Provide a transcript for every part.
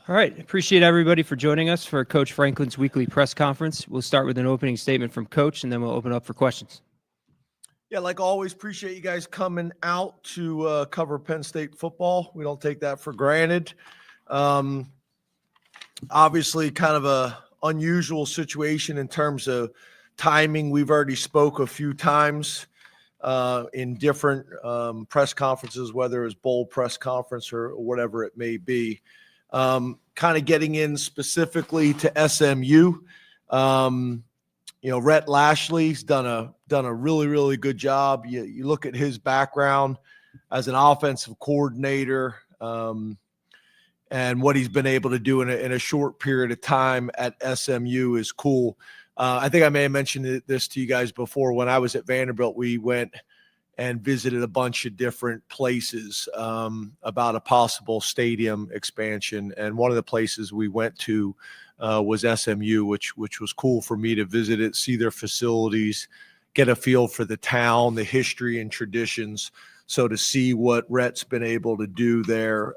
All right. Appreciate everybody for joining us for Coach Franklin's weekly press conference. We'll start with an opening statement from Coach, and then we'll open up for questions. Yeah, like always, appreciate you guys coming out to cover Penn State football. We don't take that for granted. Obviously, kind of a unusual situation in terms of timing. We've already spoke a few times in different press conferences, whether it's bowl press conference or whatever it may be. Kind of getting in specifically to SMU. Rhett Lashley's done a really, really good job. You look at his background as an offensive coordinator and what he's been able to do in a short period of time at SMU is cool. I think I may have mentioned this to you guys before. When I was at Vanderbilt, we went and visited a bunch of different places about a possible stadium expansion. And one of the places we went to was SMU, which was cool for me to visit it, see their facilities, get a feel for the town, the history and traditions. So to see what Rhett's been able to do there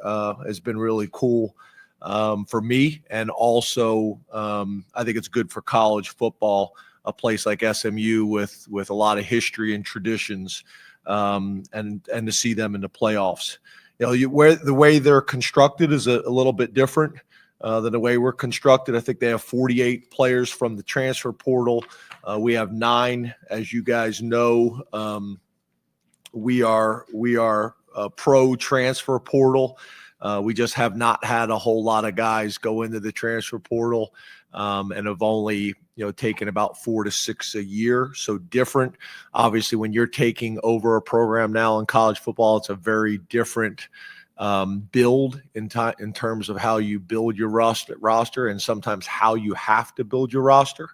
has been really cool for me. And also I think it's good for college football, a place like SMU with a lot of history and traditions. And to see them in the playoffs. The way they're constructed is a little bit different than the way we're constructed. I think they have 48 players from the transfer portal. We have 9, as you guys know. We are a pro transfer portal. We just have not had a whole lot of guys go into the transfer portal and have only taken about 4 to 6 a year. So different. Obviously, when you're taking over a program now in college football, it's a very different build in terms of how you build your roster and sometimes how you have to build your roster.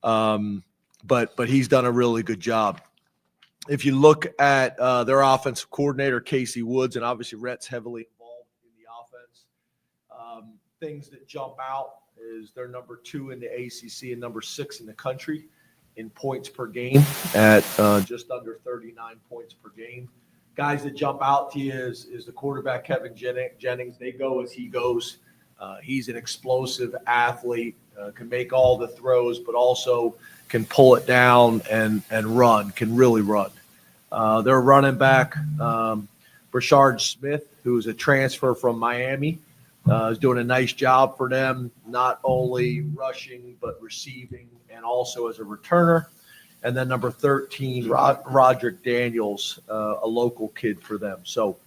But he's done a really good job. If you look at their offensive coordinator, Casey Woods, and obviously Rhett's heavily involved in the offense, things that jump out is they're number 2 in the ACC and number 6 in the country in points per game at just under 39 points per game. Guys that jump out to you is the quarterback, Kevin Jennings. They go as he goes. He's an explosive athlete, can make all the throws, but also can pull it down and run, can really run. Their running back, Brashard Smith, who is a transfer from Miami, is doing a nice job for them, not only rushing but receiving and also as a returner. And then number 13, Roderick Daniels, a local kid for them. So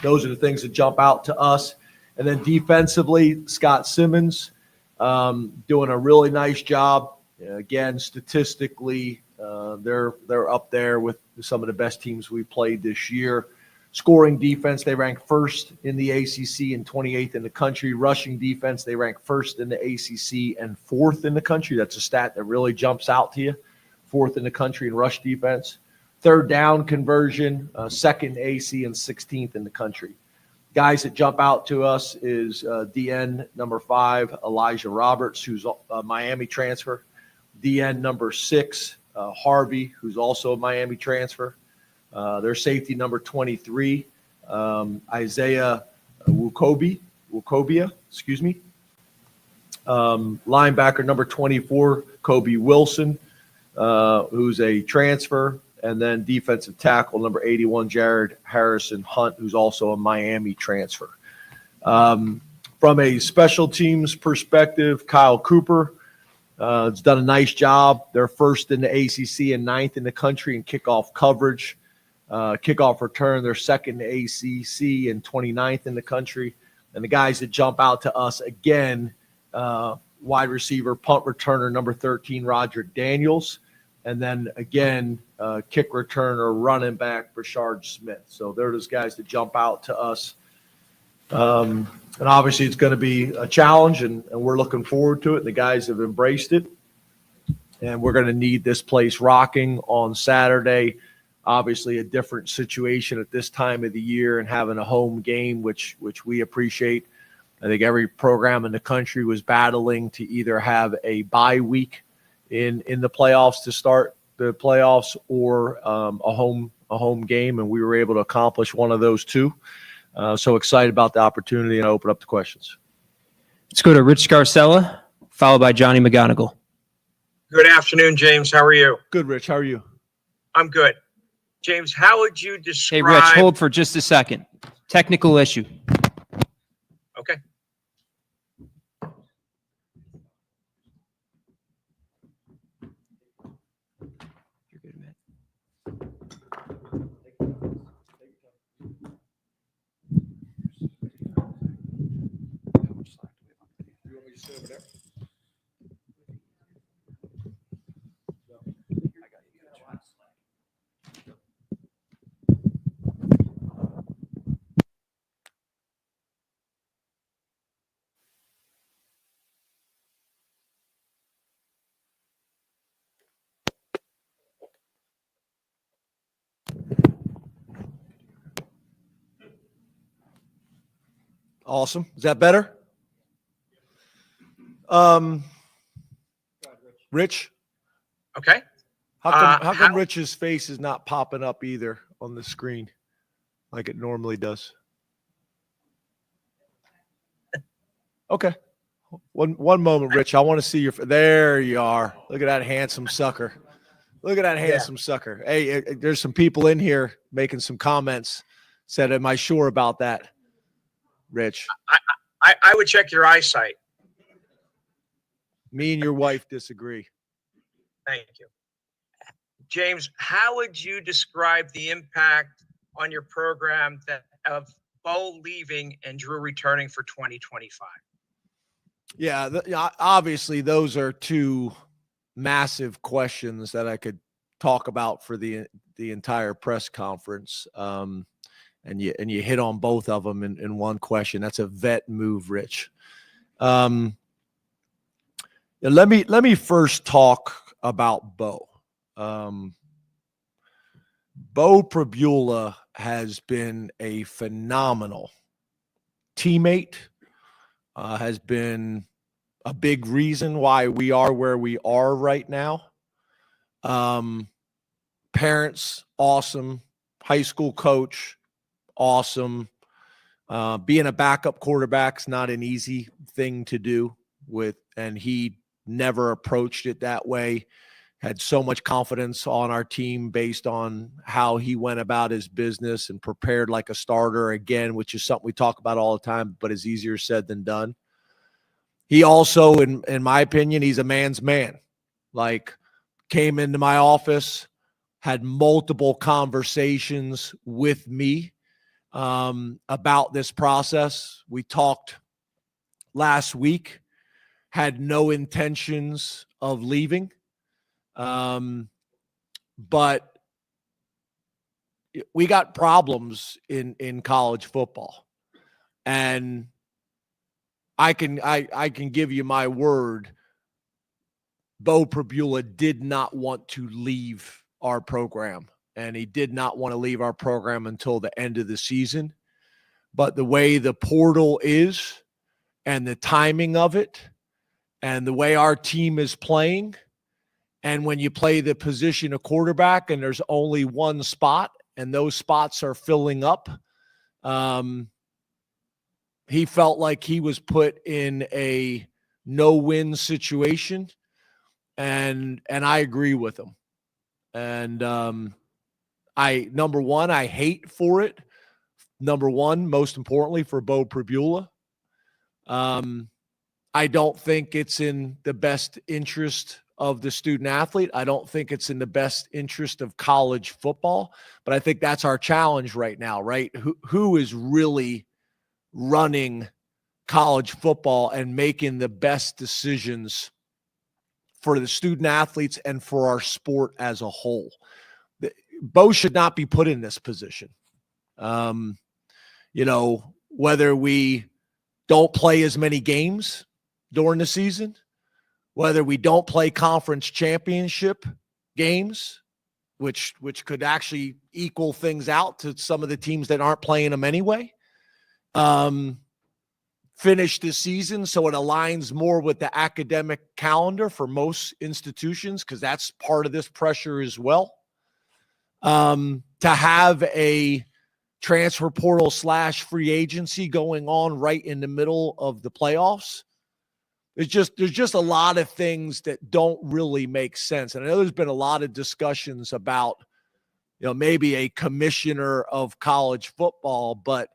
those are the things that jump out to us. And then defensively, Scott Simmons doing a really nice job. Again, statistically, they're up there with some of the best teams we've played this year. Scoring defense, they rank 1st in the ACC and 28th in the country. Rushing defense, they rank 1st in the ACC and 4th in the country. That's a stat that really jumps out to you. 4th in the country in rush defense. Third down conversion, 2nd AC and 16th in the country. Guys that jump out to us is DN number 5, Elijah Roberts, who's a Miami transfer. DN number 6, Harvey, who's also a Miami transfer. Their safety number 23, Isaiah Wukobia, linebacker number 24, Kobe Wilson, who's a transfer, and then defensive tackle number 81, Jared Harrison Hunt, who's also a Miami transfer. From a special teams perspective, Kyle Cooper has done a nice job. They're 1st in the ACC and 9th in the country in kickoff coverage. Kickoff return, they're 2nd in the ACC and 29th in the country. And the guys that jump out to us again, wide receiver, punt returner, number 13, Roderick Daniels. And then again, kick returner, running back, Brashard Smith. So they're those guys that jump out to us. And obviously it's going to be a challenge, and we're looking forward to it. The guys have embraced it. And we're going to need this place rocking on Saturday. Obviously a different situation at this time of the year and having a home game, which we appreciate. I think every program in the country was battling to either have a bye week in the playoffs to start the playoffs or a home game, and we were able to accomplish one of those two. So excited about the opportunity, and I open up to questions. Let's go to Rich Scarcella, followed by Johnny McGonigal. Good afternoon, James. How are you? Good, Rich. How are you? I'm good. James, how would you describe... Hey, Rich, hold for just a second. Technical issue. Okay. You're good, man. Awesome. Is that better? Rich, Okay. how come Rich's face is not popping up either on the screen like it normally does? Okay. One moment, Rich. I want to see your. There you are. Look at that handsome sucker. Look at that handsome sucker. Hey, there's some people in here making some comments. Said, "Am I sure about that, Rich?" I would check your eyesight. Me and your wife disagree. Thank you. James, how would you describe the impact on your program of Beau leaving and Drew returning for 2025? Yeah, obviously those are two massive questions that I could talk about for the entire press conference. And you hit on both of them in one question. That's a vet move, Rich. Let me first talk about Beau. Beau Pribula has been a phenomenal teammate, has been a big reason why we are where we are right now. Parents, awesome. High school coach, awesome. Being a backup quarterback's not an easy thing to do and he never approached it that way. Had so much confidence on our team based on how he went about his business and prepared like a starter again, which is something we talk about all the time, but is easier said than done. He also, in my opinion, he's a man's man. Like, came into my office, had multiple conversations with me about this process. We talked last week, had no intentions of leaving. But we got problems in college football, and I can give you my word. Beau Pribula did not want to leave our program, and he did not want to leave our program until the end of the season. But the way the portal is and the timing of it and the way our team is playing, and when you play the position of quarterback and there's only one spot and those spots are filling up, he felt like he was put in a no-win situation, and I agree with him. And number one, I hate for it. Number one, most importantly, for Beau Pribula. I don't think it's in the best interest of the student athlete. I don't think it's in the best interest of college football, but I think that's our challenge right now, right? Who is really running college football and making the best decisions for the student athletes and for our sport as a whole? Beau should not be put in this position. Whether we don't play as many games during the season, whether we don't play conference championship games, which could actually equal things out to some of the teams that aren't playing them anyway, finish the season so it aligns more with the academic calendar for most institutions, because that's part of this pressure as well. To have a transfer portal / free agency going on right in the middle of the playoffs there's just a lot of things that don't really make sense. And I know there's been a lot of discussions about, maybe a commissioner of college football, but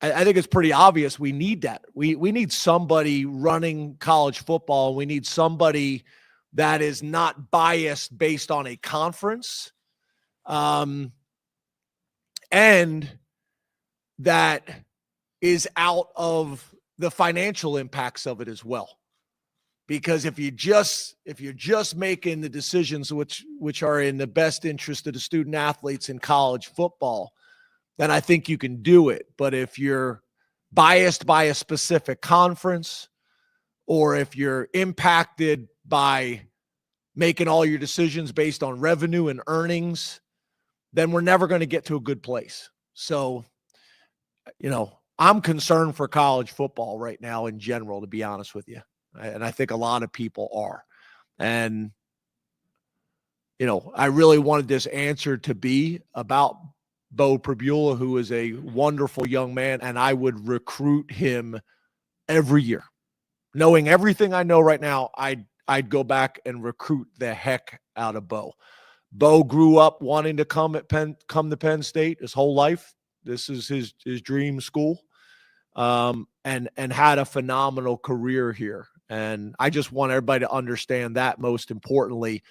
I think it's pretty obvious we need that. We need somebody running college football. We need somebody that is not biased based on a conference, and that is out of the financial impacts of it as well. Because if you're just making the decisions which are in the best interest of the student athletes in college football, then I think you can do it. But if you're biased by a specific conference, or if you're impacted by making all your decisions based on revenue and earnings, then we're never going to get to a good place. So, I'm concerned for college football right now in general, to be honest with you. And I think a lot of people are. And, I really wanted this answer to be about Beau Pribula, who is a wonderful young man, and I would recruit him every year. Knowing everything I know right now, I'd go back and recruit the heck out of Beau. Beau grew up wanting to come to Penn State his whole life. This is his dream school, and had a phenomenal career here. And I just want everybody to understand that, most importantly,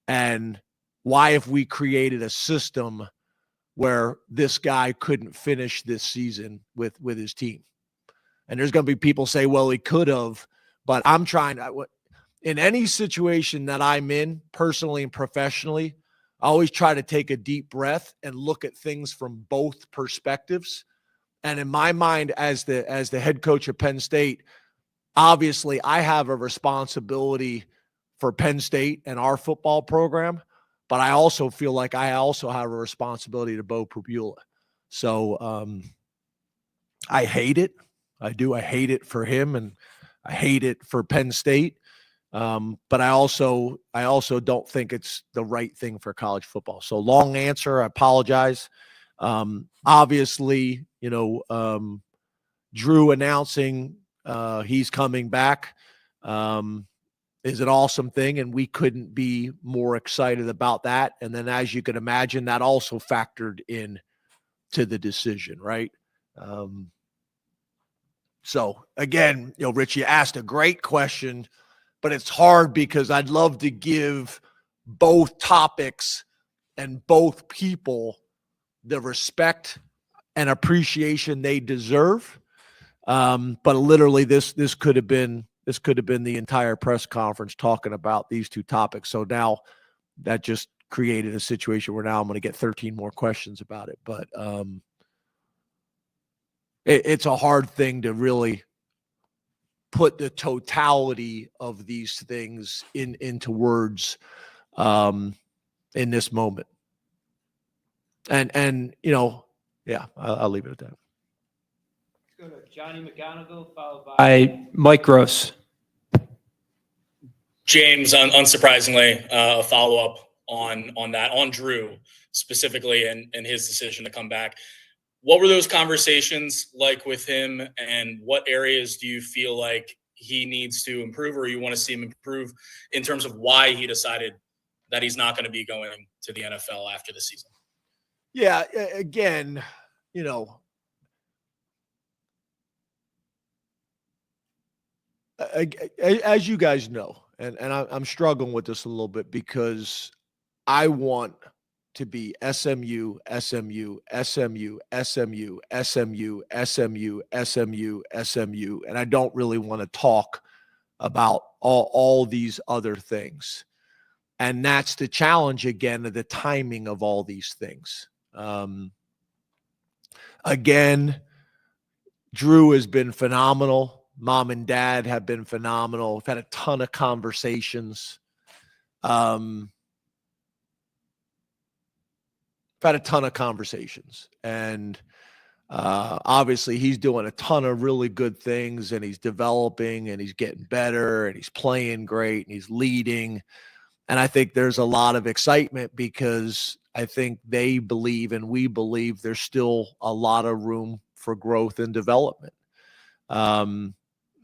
and why if we created a system where this guy couldn't finish this season with his team. And there's going to be people say, well, he could have, but I'm trying to, in any situation that I'm in, personally and professionally, I always try to take a deep breath and look at things from both perspectives. And in my mind, as the head coach of Penn State, obviously I have a responsibility for Penn State and our football program, but I also feel like I also have a responsibility to Beau Pribula. So I hate it. I do. I hate it for him, and I hate it for Penn State. But I also don't think it's the right thing for college football. So long answer. I apologize. Obviously, Drew announcing he's coming back is an awesome thing, and we couldn't be more excited about that. And then, as you can imagine, that also factored in to the decision, right? So again, Rich, you asked a great question, but it's hard because I'd love to give both topics and both people the respect and appreciation they deserve. But literally this could have been the entire press conference talking about these two topics. So now that just created a situation where now I'm going to get 13 more questions about it. But it's a hard thing to really put the totality of these things into words in this moment. And yeah, I'll leave it at that. Let's go to Johnny McGonigal, followed by Mike Gross. James, unsurprisingly, a follow-up on Drew specifically and his decision to come back. What were those conversations like with him, and what areas do you feel like he needs to improve, or you want to see him improve in terms of why he decided that he's not going to be going to the NFL after the season? Yeah, again, as you guys know, and I'm struggling with this a little bit because I want to be SMU, SMU, SMU, SMU, SMU, SMU, SMU, SMU, and I don't really want to talk about all these other things. And that's the challenge, again, of the timing of all these things. Again, Drew has been phenomenal. Mom and dad have been phenomenal. We've had a ton of conversations. And obviously he's doing a ton of really good things, and he's developing, and he's getting better, and he's playing great, and he's leading. And I think there's a lot of excitement because I think they believe and we believe there's still a lot of room for growth and development.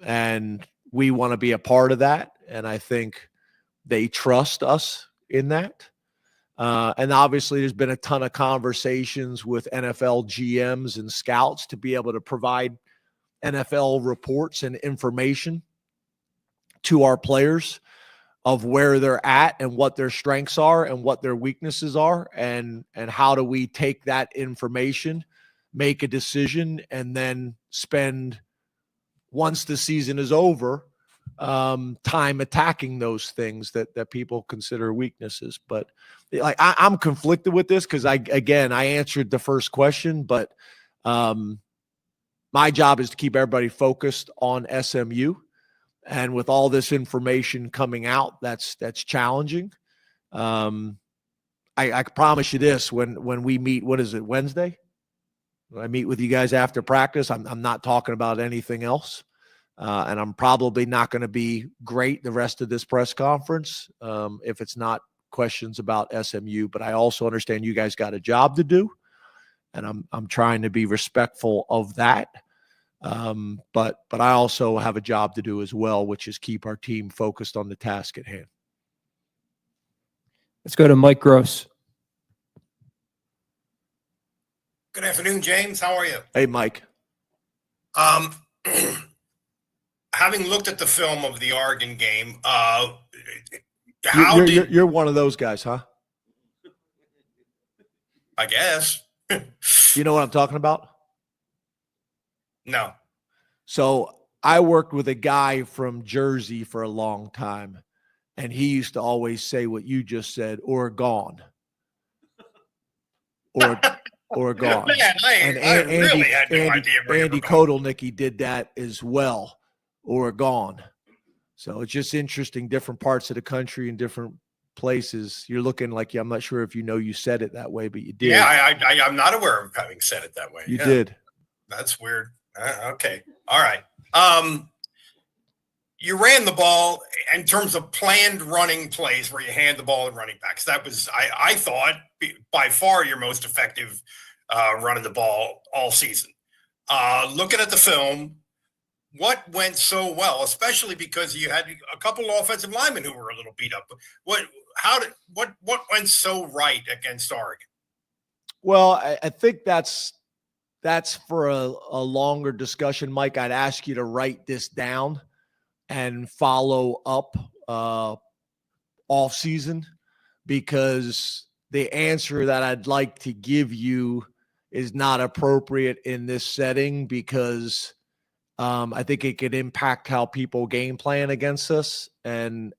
And we want to be a part of that. And I think they trust us in that. And obviously there's been a ton of conversations with NFL GMs and scouts to be able to provide NFL reports and information to our players of where they're at and what their strengths are and what their weaknesses are, and how do we take that information, make a decision, and then spend, once the season is over, time attacking those things that people consider weaknesses. But like I'm conflicted with this because I answered the first question, but my job is to keep everybody focused on SMU. And with all this information coming out, that's challenging. I promise you this: when we meet, what is it, Wednesday? When I meet with you guys after practice, I'm not talking about anything else, and I'm probably not going to be great the rest of this press conference if it's not questions about SMU. But I also understand you guys got a job to do, and I'm trying to be respectful of that. But I also have a job to do as well, which is keep our team focused on the task at hand. Let's go to Mike Gross. Good afternoon, James. How are you? Hey, Mike. Having looked at the film of the Oregon game, You're one of those guys, huh? I guess. You know what I'm talking about? No. So I worked with a guy from Jersey for a long time, and he used to always say what you just said, or gone. Or gone. Man, I really had no idea where you were Andy going. Kotelnicki did that as well, or gone. So it's just interesting, different parts of the country and different places. You're looking like, I'm not sure if you said it that way, but you did. Yeah, I'm not aware of having said it that way. You did. That's weird. Okay. All right. You ran the ball in terms of planned running plays where you hand the ball to running backs. That was, I thought, by far your most effective running the ball all season. Looking at the film, what went so well, especially because you had a couple of offensive linemen who were a little beat up. What went so right against Oregon? Well, I think that's for a longer discussion, Mike. I'd ask you to write this down and follow up off season, because the answer that I'd like to give you is not appropriate in this setting, because I think it could impact how people game plan against us and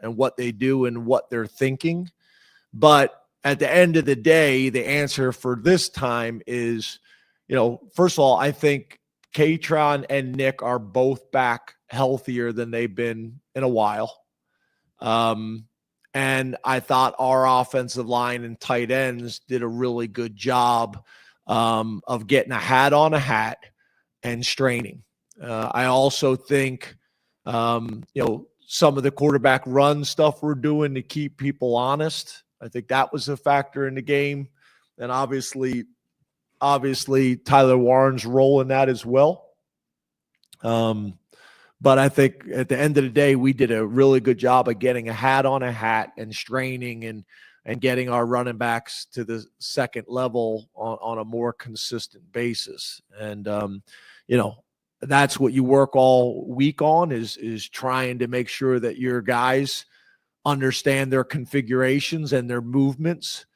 what they do and what they're thinking. But at the end of the day, the answer for this time is, first of all, I think Kaytron and Nick are both back healthier than they've been in a while. And I thought our offensive line and tight ends did a really good job of getting a hat on a hat and straining. I also think, some of the quarterback run stuff we're doing to keep people honest, I think that was a factor in the game. And obviously Tyler Warren's role in that as well. But I think at the end of the day, we did a really good job of getting a hat on a hat and straining and getting our running backs to the second level on a more consistent basis. And, that's what you work all week on is trying to make sure that your guys understand their configurations and their movements,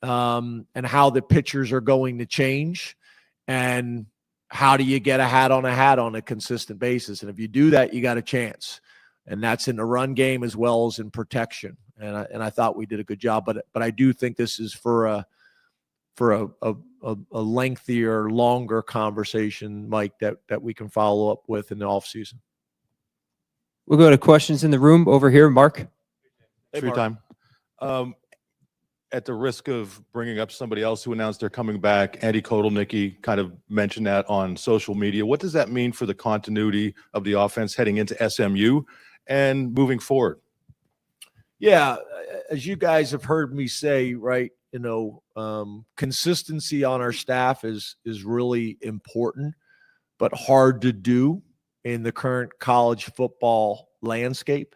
and how the pitchers are going to change, and how do you get a hat on a consistent basis. And if you do that, you got a chance. And that's in the run game as well as in protection. And I thought we did a good job, but I do think this is for a lengthier, longer conversation, Mike, that we can follow up with in the offseason. We'll go to questions in the room over here. Mark. Hey, Free Mark. time. At the risk of bringing up somebody else who announced they're coming back, Andy Kotelnicki kind of mentioned that on social media. What does that mean for the continuity of the offense heading into SMU and moving forward? Yeah, as you guys have heard me say, right, consistency on our staff is really important, but hard to do. in the current college football landscape.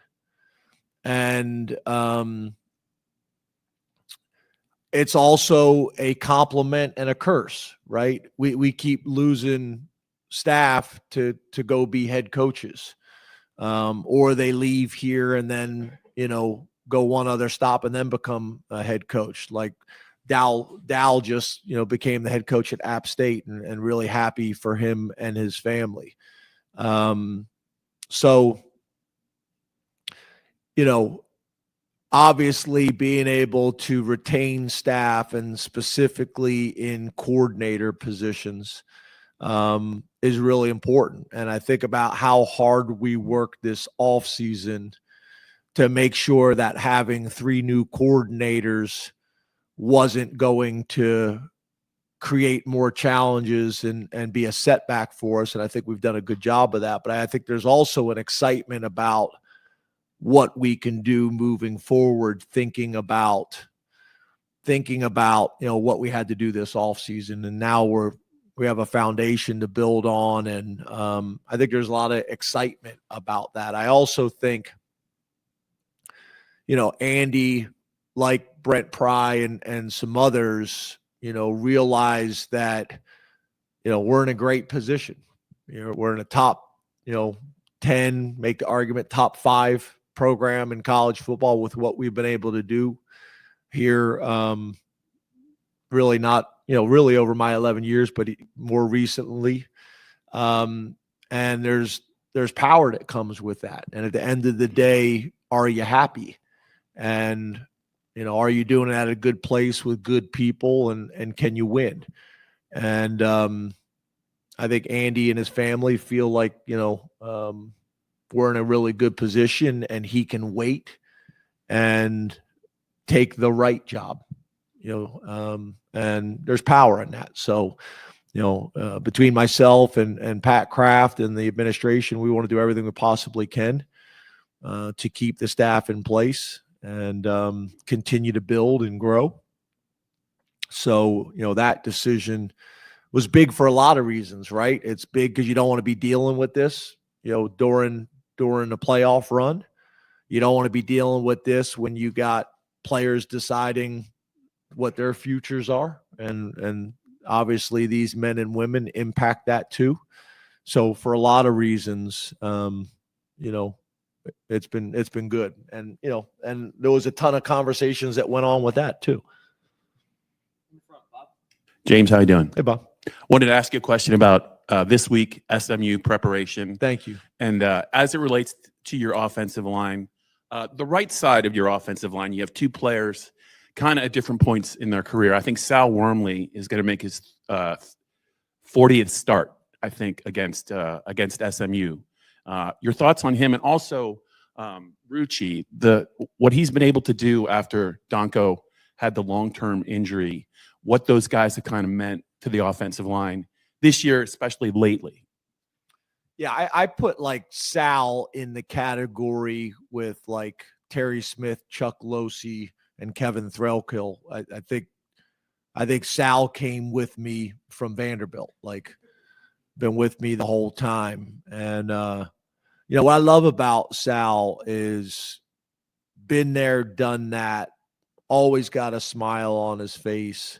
And it's also a compliment and a curse, right? We keep losing staff to go be head coaches, or they leave here and then, go one other stop and then become a head coach. Like Dow just, became the head coach at App State, and really happy for him and his family. So, obviously being able to retain staff, and specifically in coordinator positions, is really important. And I think about how hard we worked this offseason to make sure that having 3 new coordinators wasn't going to create more challenges and be a setback for us. And I think we've done a good job of that. But I think there's also an excitement about what we can do moving forward, thinking about what we had to do this offseason. And now we have a foundation to build on. And I think there's a lot of excitement about that. I also think, Andy, like Brent Pry and some others, realize that, we're in a great position. We're in a top, 10, make the argument, top 5 program in college football with what we've been able to do here. Really not, really over my 11 years, but more recently. And there's power that comes with that. And at the end of the day, are you happy? And, are you doing it at a good place with good people, and can you win? And I think Andy and his family feel like, we're in a really good position, and he can wait and take the right job, and there's power in that. So, between myself and Pat Kraft and the administration, we want to do everything we possibly can to keep the staff in place and continue to build and grow. So, that decision was big for a lot of reasons, right? It's big because you don't want to be dealing with this, during the playoff run. You don't want to be dealing with this when you got players deciding what their futures are. And obviously these men and women impact that too. So for a lot of reasons, it's been good. And, and there was a ton of conversations that went on with that too. James, how you doing? Hey, Bob. Wanted to ask you a question about this week, SMU preparation. Thank you. And as it relates to your offensive line, the right side of your offensive line, you have 2 players kind of at different points in their career. I think Sal Wormley is going to make his 40th start, I think, against SMU. Your thoughts on him, and also Rucci, what he's been able to do after Donko had the long-term injury, what those guys have kind of meant to the offensive line this year, especially lately. Yeah, I put like Sal in the category with like Terry Smith, Chuck Losey, and Kevin Threlkill. I think Sal came with me from Vanderbilt, like been with me the whole time. And what I love about Sal is been there, done that, always got a smile on his face.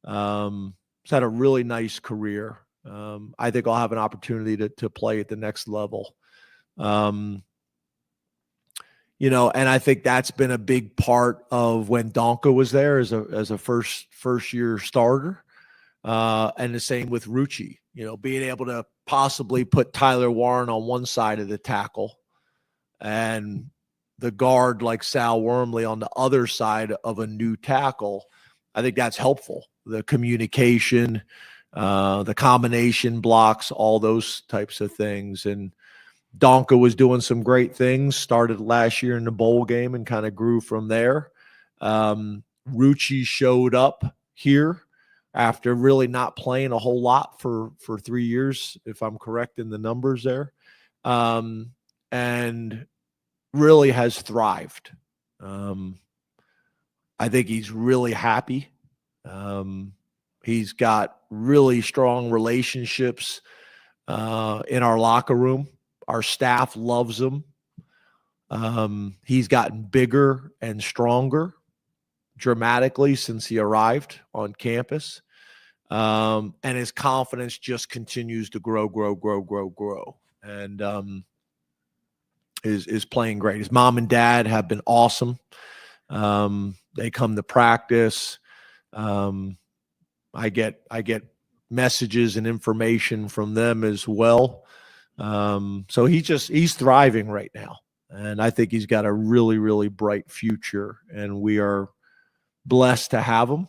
He's had a really nice career. I think I'll have an opportunity to play at the next level. And I think that's been a big part of when Donko was there as a first year starter. And the same with Rucci, being able to possibly put Tyler Warren on one side of the tackle and the guard like Sal Wormley on the other side of a new tackle. I think that's helpful. The communication, the combination blocks, all those types of things. And Donko was doing some great things, started last year in the bowl game and kind of grew from there. Rucci showed up here after really not playing a whole lot for 3 years, if I'm correct in the numbers there, and really has thrived. I think he's really happy. He's got really strong relationships in our locker room. Our staff loves him. He's gotten bigger and stronger dramatically since he arrived on campus. And his confidence just continues to grow. And is playing great. His mom and dad have been awesome. They come to practice. I get messages and information from them as well. So he's thriving right now. And I think he's got a really, really bright future. And we are blessed to have him.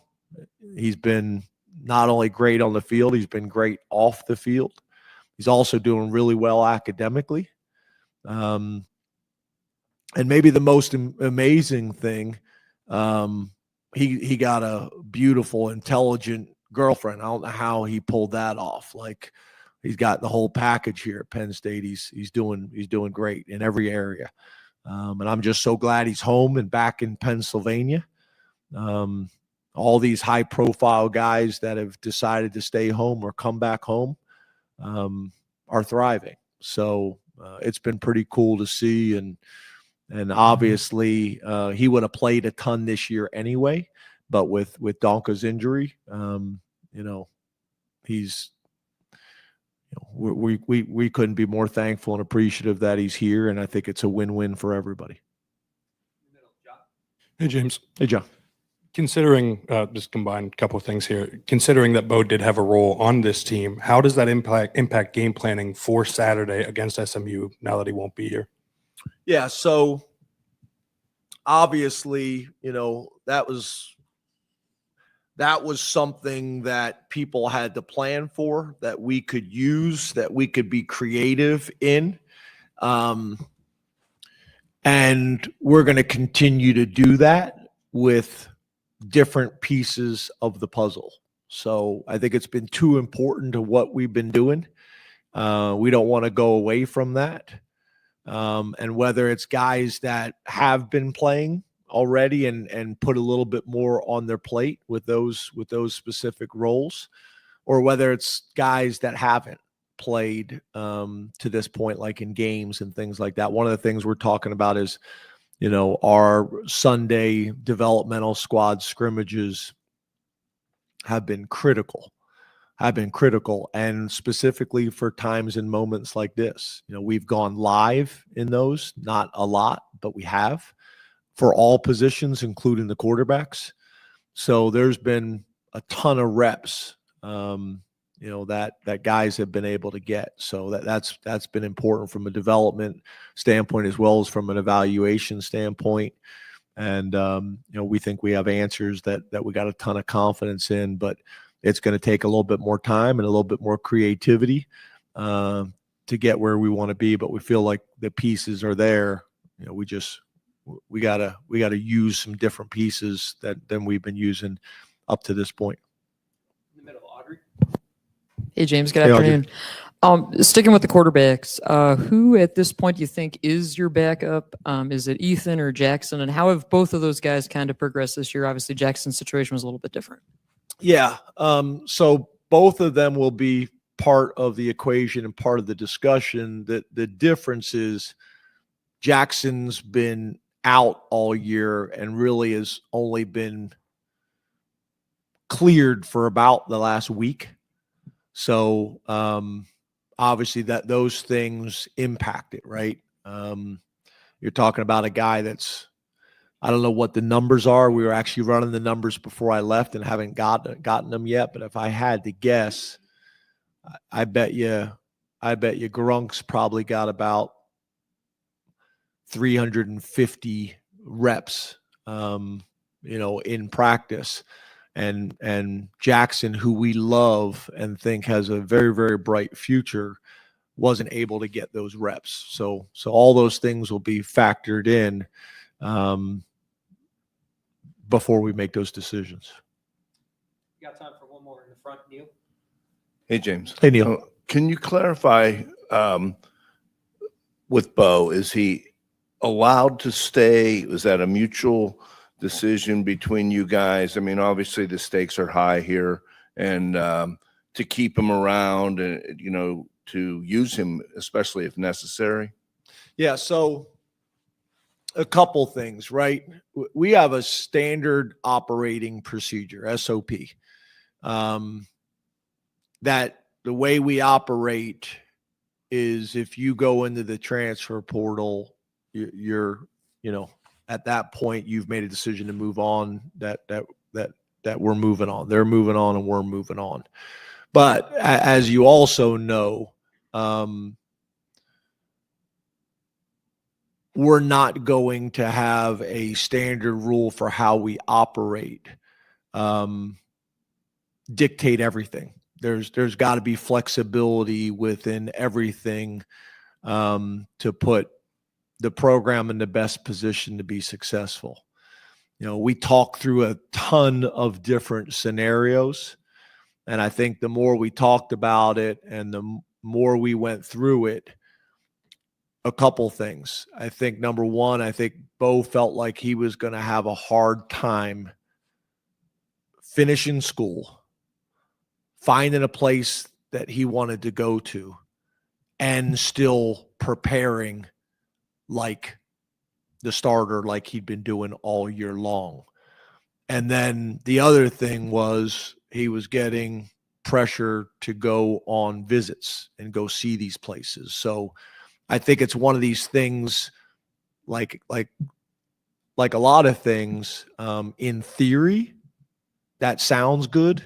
He's been not only great on the field, he's been great off the field. He's also doing really well academically. And maybe the most amazing thing, he got a beautiful, intelligent girlfriend. I don't know how he pulled that off. Like, he's got the whole package here at Penn State. He's doing great in every area. And I'm just so glad he's home and back in Pennsylvania. All these high profile guys that have decided to stay home or come back home are thriving. So it's been pretty cool to see. And obviously he would have played a ton this year anyway, but with Donka's injury, we couldn't be more thankful and appreciative that he's here. And I think it's a win-win for everybody. Hey, James. Hey, John. Considering, just combine a couple of things here, considering that Beau did have a role on this team, how does that impact game planning for Saturday against SMU now that he won't be here? Yeah, so obviously, that was something that people had to plan for, that we could use, that we could be creative in. And we're going to continue to do that with different pieces of the puzzle. So I think it's been too important to what we've been doing. We don't want to go away from that. And whether it's guys that have been playing already and put a little bit more on their plate with those specific roles, or whether it's guys that haven't played to this point, like in games and things like that. One of the things we're talking about is, our Sunday developmental squad scrimmages have been critical, and specifically for times and moments like this. We've gone live in those, not a lot, but we have, for all positions, including the quarterbacks. So there's been a ton of reps, that guys have been able to get. So that's been important from a development standpoint as well as from an evaluation standpoint. And we think we have answers that we got a ton of confidence in, but it's going to take a little bit more time and a little bit more creativity to get where we want to be. But we feel like the pieces are there. We gotta use some different pieces than we've been using up to this point. In the middle, Audrey. Hey, James. Good afternoon. Sticking with the quarterbacks, who at this point do you think is your backup? Is it Ethan or Jackson? And how have both of those guys kind of progressed this year? Obviously, Jackson's situation was a little bit different. Yeah. So both of them will be part of the equation and part of the discussion. The difference is Jackson's been out all year and really has only been cleared for about the last week. So obviously those things impact it, right? You're talking about a guy that's, I don't know what the numbers are. We were actually running the numbers before I left and haven't gotten them yet. But if I had to guess, I bet you Grunk's probably got about 350 reps, in practice. And Jackson, who we love and think has a very, very bright future, wasn't able to get those reps. So all those things will be factored in before we make those decisions. You got time for one more in the front, Neil? Hey, James. Hey, Neil. Can you clarify with Beau, is he allowed to stay? Was that a mutual decision between you guys? I mean, obviously the stakes are high here, and to keep him around, to use him, especially if necessary? Yeah, so a couple things, right? We have a standard operating procedure, SOP. That the way we operate is if you go into the transfer portal, you're at that point you've made a decision to move on. That we're moving on. They're moving on, and we're moving on. But as you also know, we're not going to have a standard rule for how we operate, dictate everything. There's got to be flexibility within everything to put the program in the best position to be successful. We talk through a ton of different scenarios, and I think the more we talked about it and the more we went through it, a couple things. I think number one, I think Beau felt like he was going to have a hard time finishing school, finding a place that he wanted to go to, and still preparing like the starter, like he'd been doing all year long. And then the other thing was he was getting pressure to go on visits and go see these places. So I think it's one of these things, like a lot of things, in theory, that sounds good,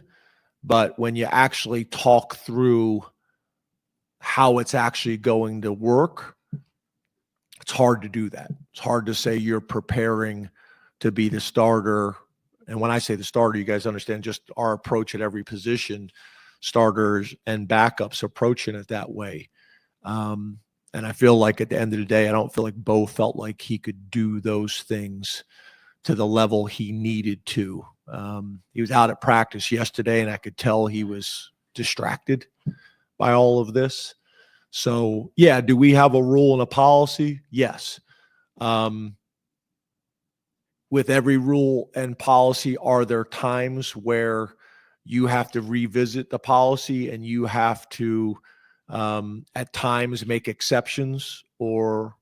but when you actually talk through how it's actually going to work, it's hard to do that. It's hard to say you're preparing to be the starter. And when I say the starter, you guys understand just our approach at every position, starters and backups approaching it that way. And I feel like at the end of the day, I don't feel like Beau felt like he could do those things to the level he needed to. He was out at practice yesterday, and I could tell he was distracted by all of this. So, yeah, do we have a rule and a policy? Yes. With every rule and policy, are there times where you have to revisit the policy and you have to at times make exceptions or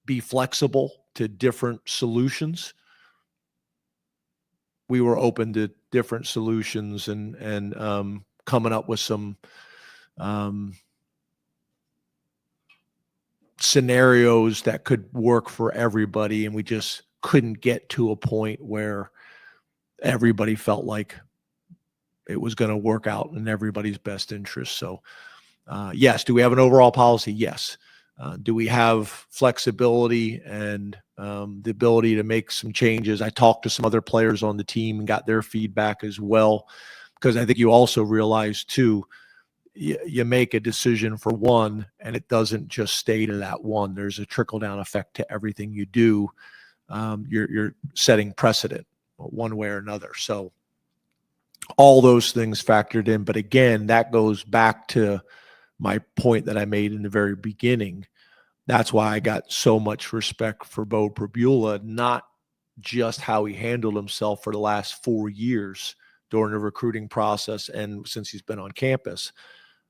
be flexible to different solutions? We were open to different solutions and coming up with some scenarios that could work for everybody, and we just couldn't get to a point where everybody felt like it was going to work out in everybody's best interest. So yes. Do we have an overall policy? Yes. Do we have flexibility and the ability to make some changes? I talked to some other players on the team and got their feedback as well, because I think you also realize too, you make a decision for one and it doesn't just stay to that one. There's a trickle-down effect to everything you do. You're setting precedent one way or another. So all those things factored in. But again, that goes back to my point that I made in the very beginning. That's why I got so much respect for Beau Pribula, not just how he handled himself for the last 4 years during the recruiting process and since he's been on campus,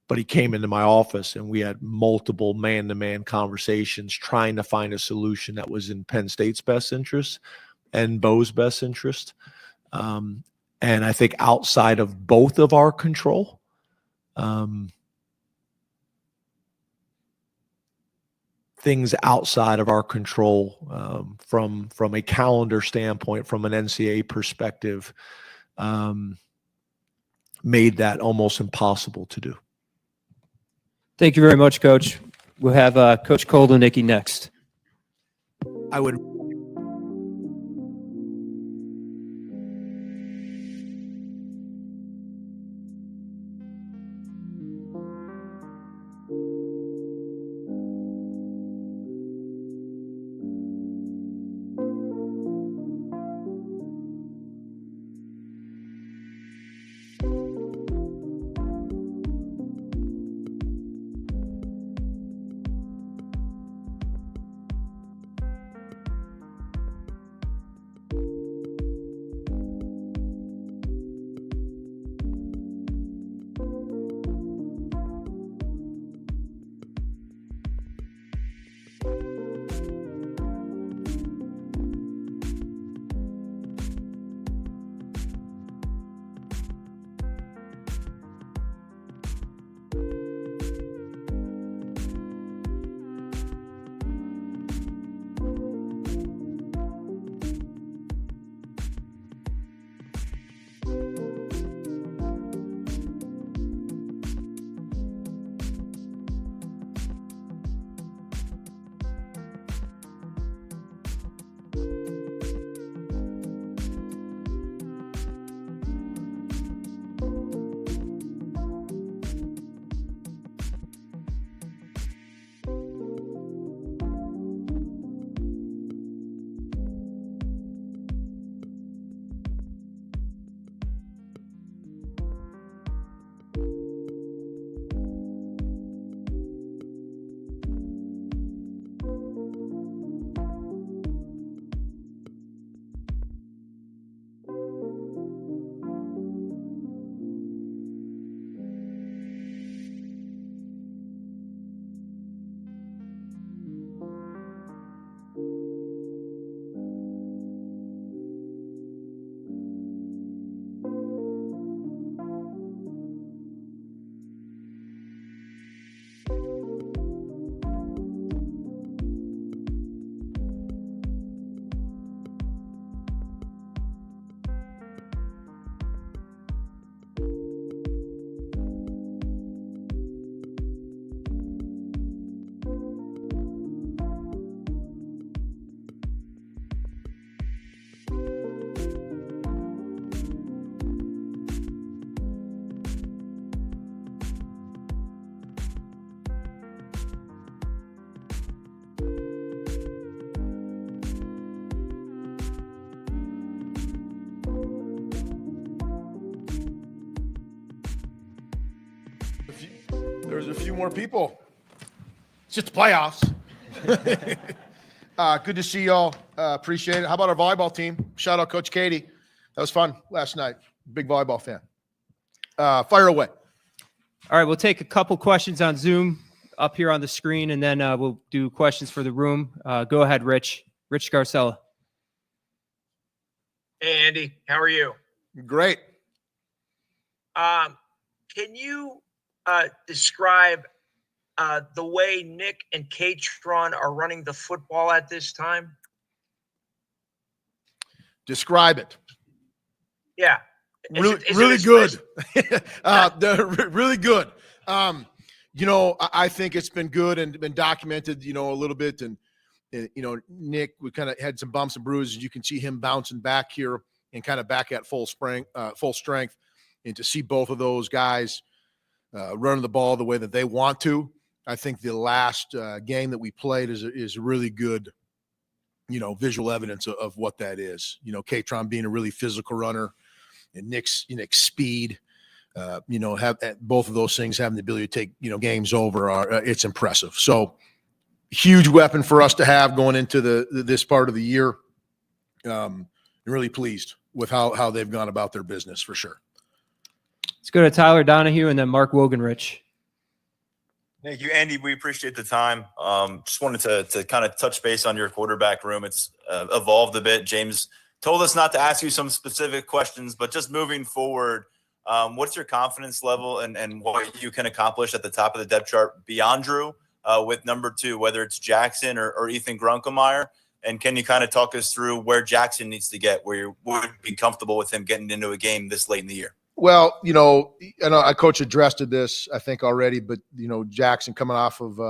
but he came into my office and we had multiple man-to-man conversations trying to find a solution that was in Penn State's best interest and Beau's best interest. And I think outside of both of our control, things outside of our control, from a calendar standpoint, from an NCAA perspective, made that almost impossible to do. Thank you very much, Coach. We'll have Coach Kotelnicki next. I would there's a few more people. It's just the playoffs. Good to see y'all. Appreciate it. How about our volleyball team? Shout out Coach Katie. That was fun last night. Big volleyball fan. Fire away. All right, we'll take a couple questions on Zoom up here on the screen, and then we'll do questions for the room. Go ahead, Rich. Rich Garcella. Hey, Andy, how are you? Great. Can you describe the way Nick and Kaytron are running the football at this time? Describe it. Yeah. Really good. Really good. I think it's been good and been documented, a little bit. And, Nick, we kind of had some bumps and bruises. You can see him bouncing back here and kind of back at full strength. And to see both of those guys running the ball the way that they want to, I think the last game that we played is really good, visual evidence of what that is. Kaytron being a really physical runner, and Nick's speed, have both of those things having the ability to take, games over. It's impressive. So huge weapon for us to have going into this part of the year. I'm really pleased with how they've gone about their business for sure. Let's go to Tyler Donahue and then Mark Wogenrich. Thank you, Andy. We appreciate the time. Just wanted to kind of touch base on your quarterback room. It's evolved a bit. James told us not to ask you some specific questions, but just moving forward, what's your confidence level and what you can accomplish at the top of the depth chart beyond Drew with number 2, whether it's Jackson or Ethan Grunkemeyer? And can you kind of talk us through where Jackson needs to get, where you would be comfortable with him getting into a game this late in the year? Well, I know our coach addressed this, I think, already, but, Jackson coming off of,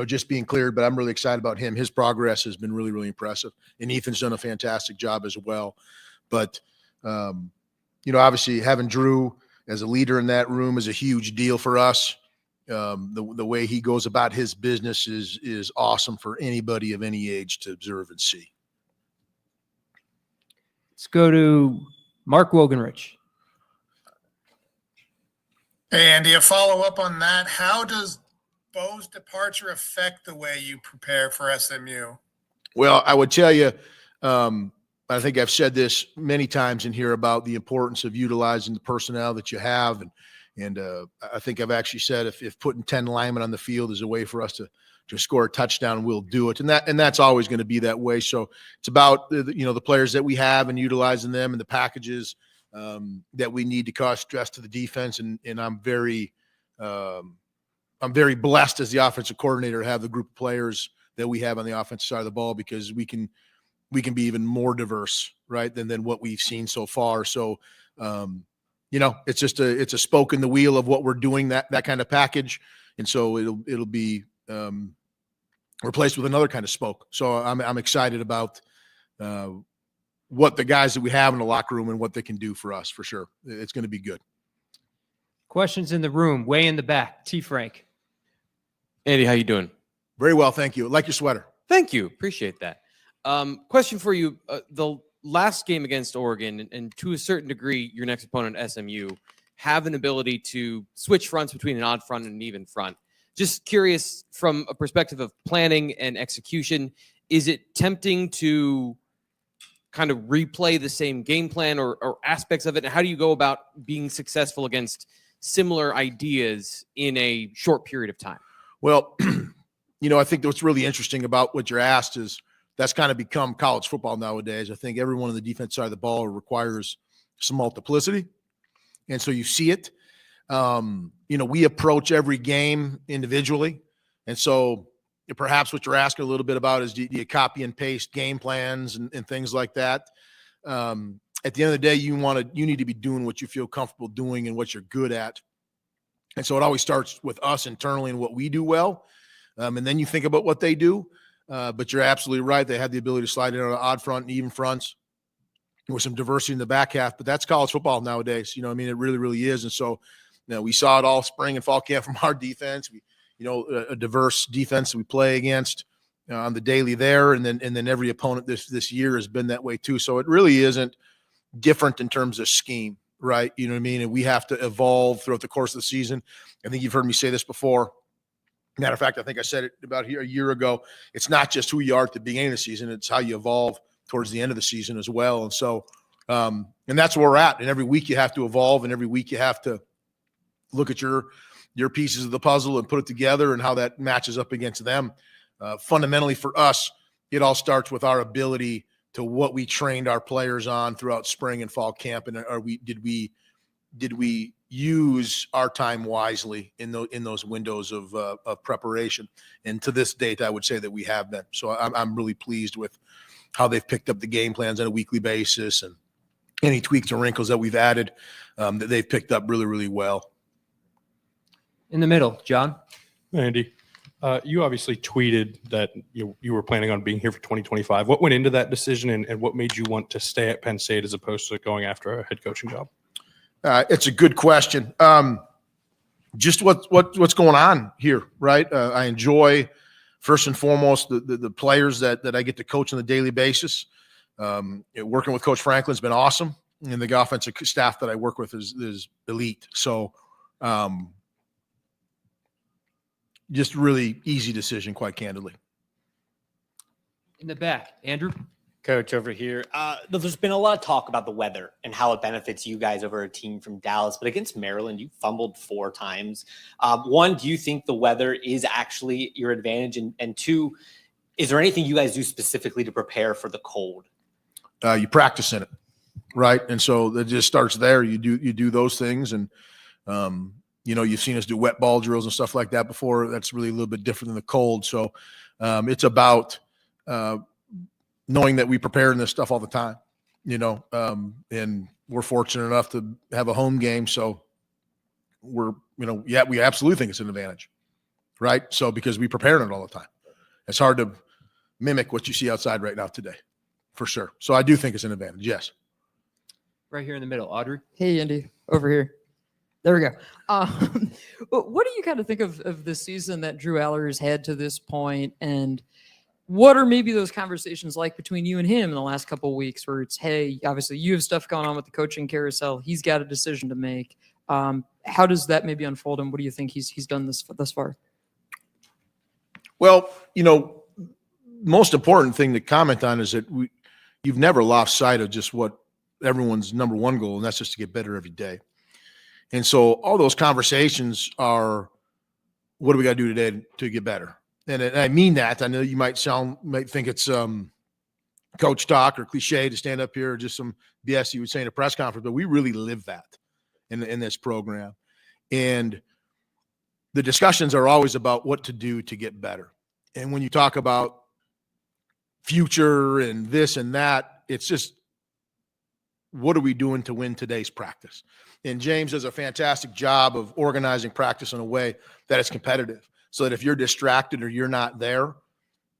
just being cleared, but I'm really excited about him. His progress has been really, really impressive. And Ethan's done a fantastic job as well. But, obviously having Drew as a leader in that room is a huge deal for us. The way he goes about his business is awesome for anybody of any age to observe and see. Let's go to Mark Wogenrich. Hey, Andy, a follow-up on that. How does Beau's departure affect the way you prepare for SMU? Well, I would tell you, I think I've said this many times in here about the importance of utilizing the personnel that you have. And I think I've actually said if putting 10 linemen on the field is a way for us to score a touchdown, we'll do it. And that's always going to be that way. So it's about, the players that we have and utilizing them and the packages that we need to cause stress to the defense. And I'm very blessed as the offensive coordinator to have the group of players that we have on the offensive side of the ball, because we can be even more diverse, right, than what we've seen so far. So, it's just it's a spoke in the wheel of what we're doing, that kind of package. And so it'll be replaced with another kind of spoke. So I'm excited about what the guys that we have in the locker room and what they can do for us, for sure. It's going to be good. Questions in the room, way in the back. T. Frank. Andy, how you doing? Very well, thank you. Like your sweater. Thank you. Appreciate that. Question for you. The last game against Oregon, and to a certain degree, your next opponent, SMU, have an ability to switch fronts between an odd front and an even front. Just curious, from a perspective of planning and execution, is it tempting to kind of replay the same game plan or aspects of it? And how do you go about being successful against similar ideas in a short period of time? Well, I think what's really interesting about what you're asked is that's kind of become college football nowadays. I think everyone on the defense side of the ball requires some multiplicity. And so you see it. We approach every game individually. And so perhaps what you're asking a little bit about is do you copy and paste game plans and things like that? At the end of the day, you need to be doing what you feel comfortable doing and what you're good at. And so it always starts with us internally and what we do well. And then you think about what they do. But you're absolutely right. They have the ability to slide in on an odd front and even fronts with some diversity in the back half. But that's college football nowadays. It really, really is. And so, we saw it all spring and fall camp from our defense. A diverse defense that we play against on the daily there. And then every opponent this year has been that way too. So it really isn't different in terms of scheme, right? You know what I mean? And we have to evolve throughout the course of the season. I think you've heard me say this before. Matter of fact, I think I said it about here a year ago. It's not just who you are at the beginning of the season. It's how you evolve towards the end of the season as well. And so, and that's where we're at. And every week you have to evolve, and every week you have to look at your pieces of the puzzle and put it together and how that matches up against them. Fundamentally for us, it all starts with our ability to what we trained our players on throughout spring and fall camp. And did we use our time wisely in those windows of preparation? And to this date, I would say that we have been. So I'm really pleased with how they've picked up the game plans on a weekly basis, and any tweaks or wrinkles that we've added that they've picked up really, really well. In the middle, John. Andy, you obviously tweeted that you were planning on being here for 2025. What went into that decision, and what made you want to stay at Penn State as opposed to going after a head coaching job? It's a good question. Just what's going on here, right? I enjoy, first and foremost, the players that I get to coach on a daily basis. Working with Coach Franklin's been awesome, and the offensive staff that I work with is elite. So, just really easy decision, quite candidly. In the back, Andrew. Coach over here. There's been a lot of talk about the weather and how it benefits you guys over a team from Dallas, but against Maryland, you fumbled 4 times. One, do you think the weather is actually your advantage? And two, is there anything you guys do specifically to prepare for the cold? You practice in it, right? And so it just starts there. You do those things, and you've seen us do wet ball drills and stuff like that before. That's really a little bit different than the cold. So it's about knowing that we prepare in this stuff all the time, and we're fortunate enough to have a home game. So we absolutely think it's an advantage, right? So because we prepare in it all the time, it's hard to mimic what you see outside right now today, for sure. So I do think it's an advantage. Yes. Right here in the middle, Audrey. Hey, Andy, over here. There we go. What do you kind of think of this season that Drew Allar has had to this point, and what are maybe those conversations like between you and him in the last couple of weeks, where it's, hey, obviously you have stuff going on with the coaching carousel, he's got a decision to make. How does that maybe unfold, and what do you think he's done thus far? Well, most important thing to comment on is that you've never lost sight of just what everyone's number one goal, and that's just to get better every day. And so all those conversations are, what do we got to do today to get better? And I mean that. I know you might think it's coach talk or cliche to stand up here, or just some BS you would say in a press conference, but we really live that in this program. And the discussions are always about what to do to get better. And when you talk about future and this and that, it's just, what are we doing to win today's practice? And James does a fantastic job of organizing practice in a way that it's competitive, so that if you're distracted or you're not there,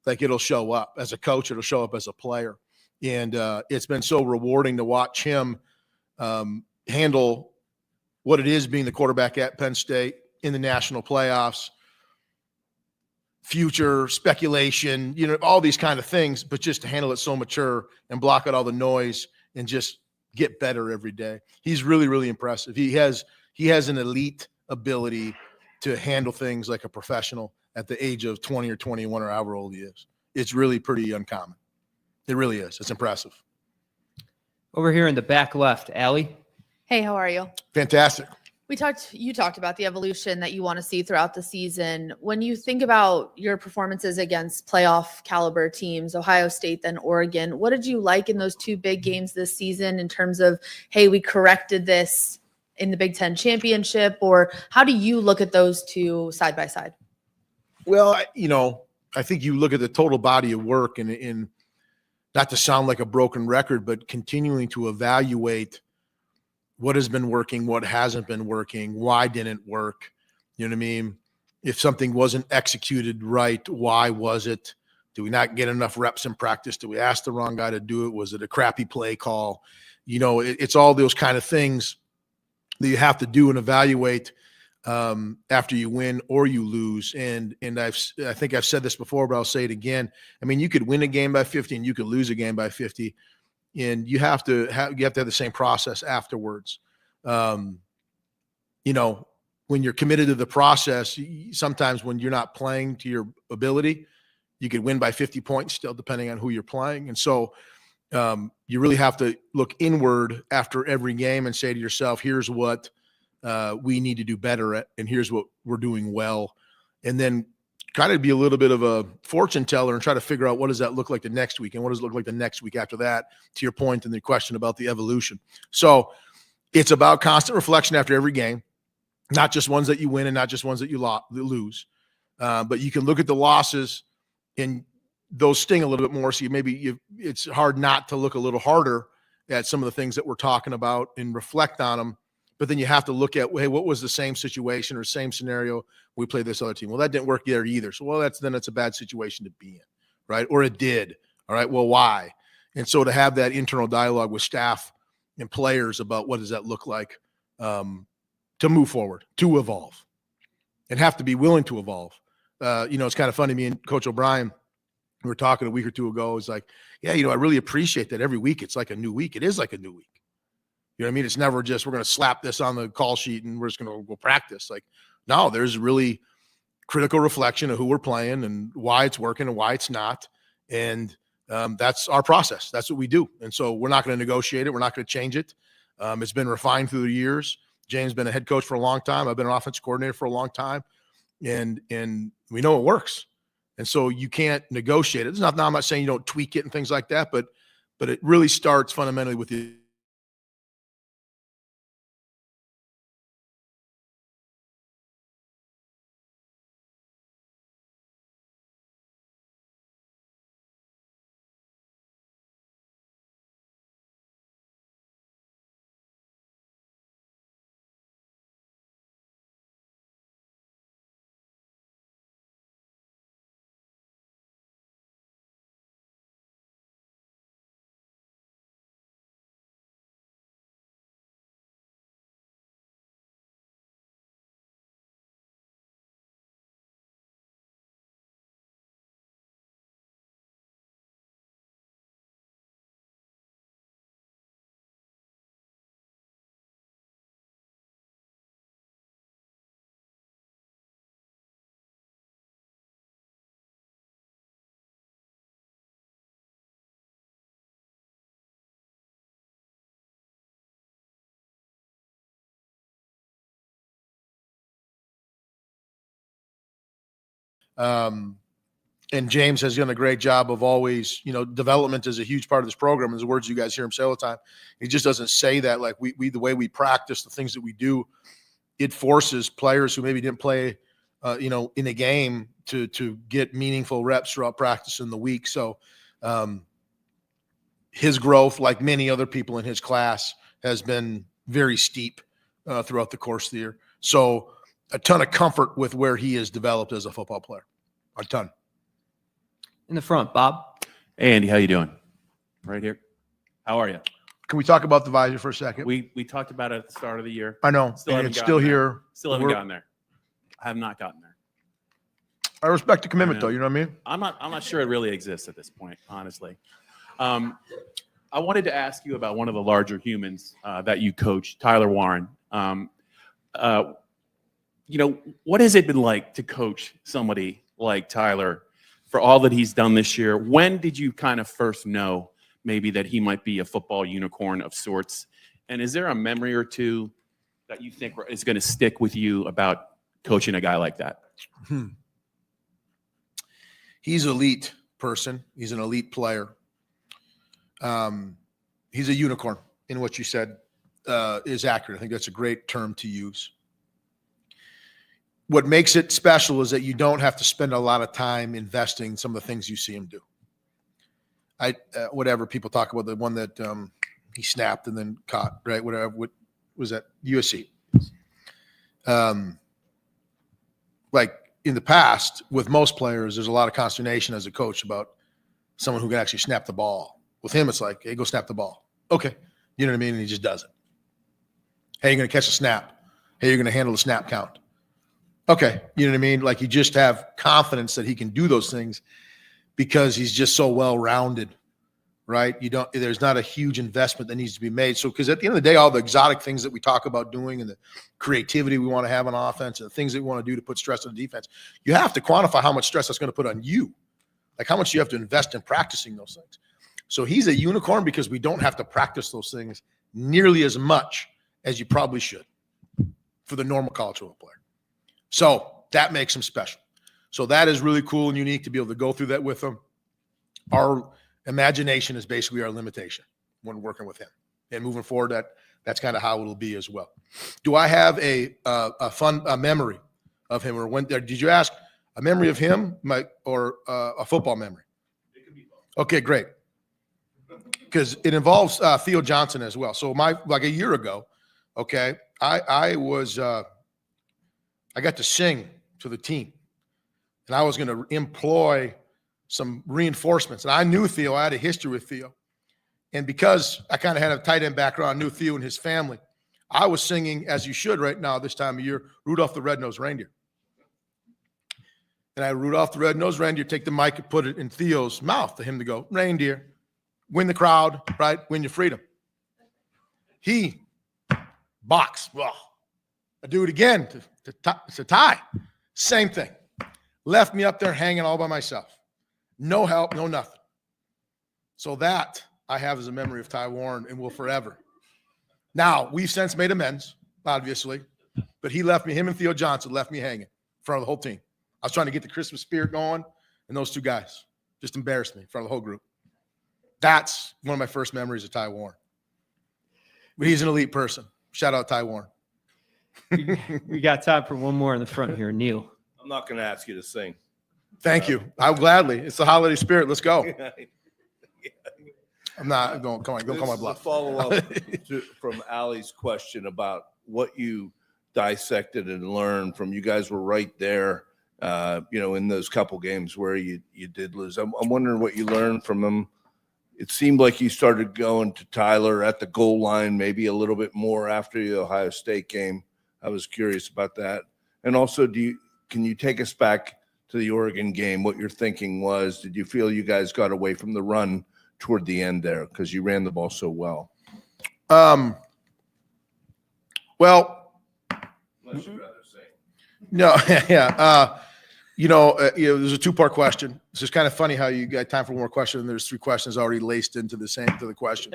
like, it'll show up as a coach, it'll show up as a player. And it's been so rewarding to watch him handle what it is being the quarterback at Penn State in the national playoffs, future speculation, all these kind of things, but just to handle it so mature and block out all the noise and just get better every day. He's really, really impressive. He has an elite ability to handle things like a professional at the age of 20 or 21 or however old he is. It's really pretty uncommon. It really is. It's impressive. Over here in the back left, Allie. Hey, how are you? Fantastic. You talked about the evolution that you want to see throughout the season. When you think about your performances against playoff caliber teams, Ohio State, then Oregon, what did you like in those 2 big games this season in terms of, hey, we corrected this in the Big Ten championship? Or how do you look at those 2 side by side? Well, I think you look at the total body of work, and not to sound like a broken record, but continuing to evaluate what has been working, what hasn't been working, why didn't work. You know what I mean? If something wasn't executed right, why was it? Do we not get enough reps in practice? Do we ask the wrong guy to do it? Was it a crappy play call? It's all those kind of things that you have to do and evaluate after you win or you lose. And I think I've said this before, but I'll say it again. I mean, you could win a game by 50 and you could lose a game by 50. And you have to have the same process afterwards. You know, when you're committed to the process, sometimes when you're not playing to your ability, you could win by 50 points still, depending on who you're playing. And so you really have to look inward after every game and say to yourself, here's what we need to do better at, and here's what we're doing well. And then kind of be a little bit of a fortune teller and try to figure out what does that look like the next week and what does it look like the next week after that, to your point and the question about the evolution. So it's about constant reflection after every game, not just ones that you win and not just ones that you lose. But you can look at the losses and those sting a little bit more. So it's hard not to look a little harder at some of the things that we're talking about and reflect on them. But then you have to look at, hey, what was the same situation or same scenario we played this other team? Well, that didn't work there either. So, well, then it's a bad situation to be in, right? Or it did. All right, well, why? And so to have that internal dialogue with staff and players about what does that look like to move forward, to evolve, and have to be willing to evolve. It's kind of funny, me and Coach O'Brien, we were talking a week or two ago. It's like, yeah, I really appreciate that every week it's like a new week. It is like a new week. You know what I mean? It's never just, we're going to slap this on the call sheet and we're just going to go practice. Like, no, there's really critical reflection of who we're playing and why it's working and why it's not. And that's our process. That's what we do. And so we're not going to negotiate it. We're not going to change it. It's been refined through the years. James has been a head coach for a long time. I've been an offensive coordinator for a long time. And we know it works. And so you can't negotiate it. I'm not saying you don't tweak it and things like that, but it really starts fundamentally with the and James has done a great job of always, development is a huge part of this program. Is the words you guys hear him say all the time. He just doesn't say that. Like we the way we practice, the things that we do, it forces players who maybe didn't play, in a game to get meaningful reps throughout practice in the week. So his growth, like many other people in his class, has been very steep throughout the course of the year. So a ton of comfort with where he is developed as a football player. A ton. In the front, Bob. Hey, Andy, how you doing? Right here. How are you? Can we talk about the visor for a second? We talked about it at the start of the year. I know. Still And haven't it's gotten still there. here. Still haven't gotten there. I have not gotten there. I respect the commitment, though. You know what I mean? I'm not sure it really exists at this point, honestly. I wanted to ask you about one of the larger humans that you coach, Tyler Warren. What has it been like to coach somebody like Tyler for all that he's done this year? When did you kind of first know maybe that he might be a football unicorn of sorts? And is there a memory or two that you think is going to stick with you about coaching a guy like that? He's an elite person. He's an elite player. He's a unicorn in what you said is accurate. I think that's a great term to use. What makes it special is that you don't have to spend a lot of time investing some of the things you see him do. Whatever people talk about, the one that he snapped and then caught, right? Whatever. What was that? USC. Like in the past, with most players, there's a lot of consternation as a coach about someone who can actually snap the ball. With him, it's like, hey, go snap the ball. Okay. You know what I mean? And he just does it. Hey, you're going to catch a snap. Hey, you're going to handle the snap count. Okay. You know what I mean? Like you just have confidence that he can do those things because he's just so well-rounded, right? There's not a huge investment that needs to be made. So, because at the end of the day, all the exotic things that we talk about doing and the creativity we want to have on offense and the things that we want to do to put stress on the defense, you have to quantify how much stress that's going to put on you. Like how much you have to invest in practicing those things. So he's a unicorn because we don't have to practice those things nearly as much as you probably should for the normal college football player. So that makes him special. So that is really cool and unique to be able to go through that with him. Our imagination is basically our limitation when working with him. And moving forward, that's kind of how it'll be as well. Do I have a fun memory of him, or when did you ask a memory of him, or a football memory? It could be both. Okay, great. Because it involves Theo Johnson as well. So like a year ago, okay, I got to sing to the team, and I was going to employ some reinforcements. And I knew Theo. I had a history with Theo. And because I kind of had a tight end background, I knew Theo and his family, I was singing, as you should right now this time of year, Rudolph the Red-Nosed Reindeer. And I, Rudolph the Red-Nosed Reindeer, take the mic and put it in Theo's mouth for him to go, reindeer, win the crowd, right? Win your freedom. He box. Well, I do it again to tie. Same thing. Left me up there hanging all by myself. No help, no nothing. So that I have as a memory of Ty Warren and will forever. Now, we've since made amends, obviously, but he left me, him and Theo Johnson left me hanging in front of the whole team. I was trying to get the Christmas spirit going, and those two guys just embarrassed me in front of the whole group. That's one of my first memories of Ty Warren. But he's an elite person. Shout out Ty Warren. We got time for one more in the front here, Neil. I'm not going to ask you to sing. Thank you. I'll gladly. It's the holiday spirit. Let's go. I'm not going. Come on, go call my bluff. Follow up from Allie's question about what you dissected and learned from. You guys were right there, in those couple games where you did lose. I'm wondering what you learned from them. It seemed like you started going to Tyler at the goal line, maybe a little bit more after the Ohio State game. I was curious about that. And also, can you take us back to the Oregon game? What your thinking was? Did you feel you guys got away from the run toward the end there because you ran the ball so well? Well, unless you'd rather say. No, yeah. There's a two-part question. It's just kind of funny how you got time for one more question, and there's three questions already laced into the question.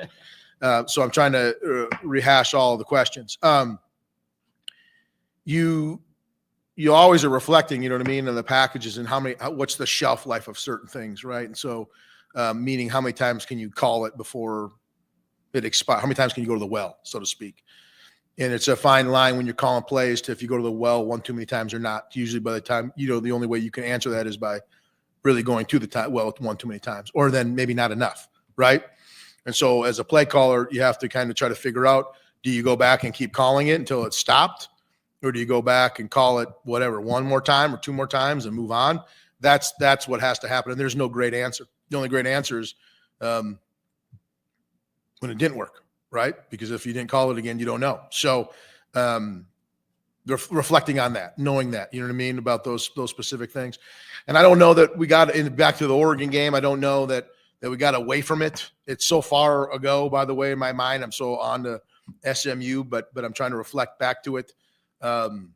So I'm trying to rehash all of the questions. You always are reflecting, you know what I mean, on the packages and what's the shelf life of certain things, right? And so, meaning how many times can you call it before it expires? How many times can you go to the well, so to speak? And it's a fine line when you're calling plays to if you go to the well one too many times or not. Usually by the time, the only way you can answer that is by really going to the well one too many times, or then maybe not enough, right? And so as a play caller, you have to kind of try to figure out, do you go back and keep calling it until it's stopped? Or do you go back and call it whatever, one more time or two more times and move on? That's what has to happen. And there's no great answer. The only great answer is when it didn't work, right? Because if you didn't call it again, you don't know. So reflecting on that, knowing that, you know what I mean, about those specific things. And I don't know that we got back to the Oregon game. I don't know that we got away from it. It's so far ago, by the way, in my mind. I'm so on to SMU, but I'm trying to reflect back to it. I'm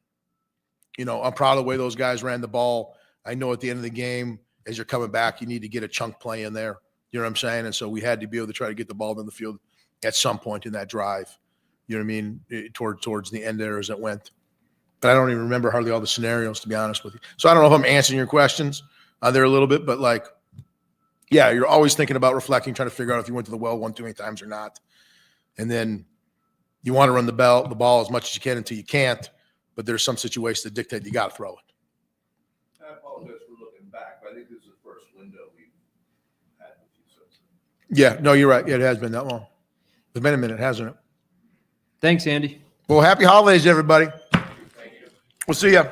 proud of the way those guys ran the ball. I know at the end of the game, as you're coming back, you need to get a chunk play in there. You know what I'm saying? And so we had to be able to try to get the ball in the field at some point in that drive. You know what I mean? Towards the end there as it went. But I don't even remember hardly all the scenarios, to be honest with you. So I don't know if I'm answering your questions there a little bit, but yeah, you're always thinking about reflecting, trying to figure out if you went to the well one too many times or not. And then you want to run the ball as much as you can until you can't, but there's some situations that dictate you got to throw it. I apologize for looking back, but I think this is the first window we've had with you. So. Yeah, no, you're right. Yeah, it has been that long. It's been a minute, hasn't it? Thanks, Andy. Well, happy holidays, everybody. Thank you. We'll see you.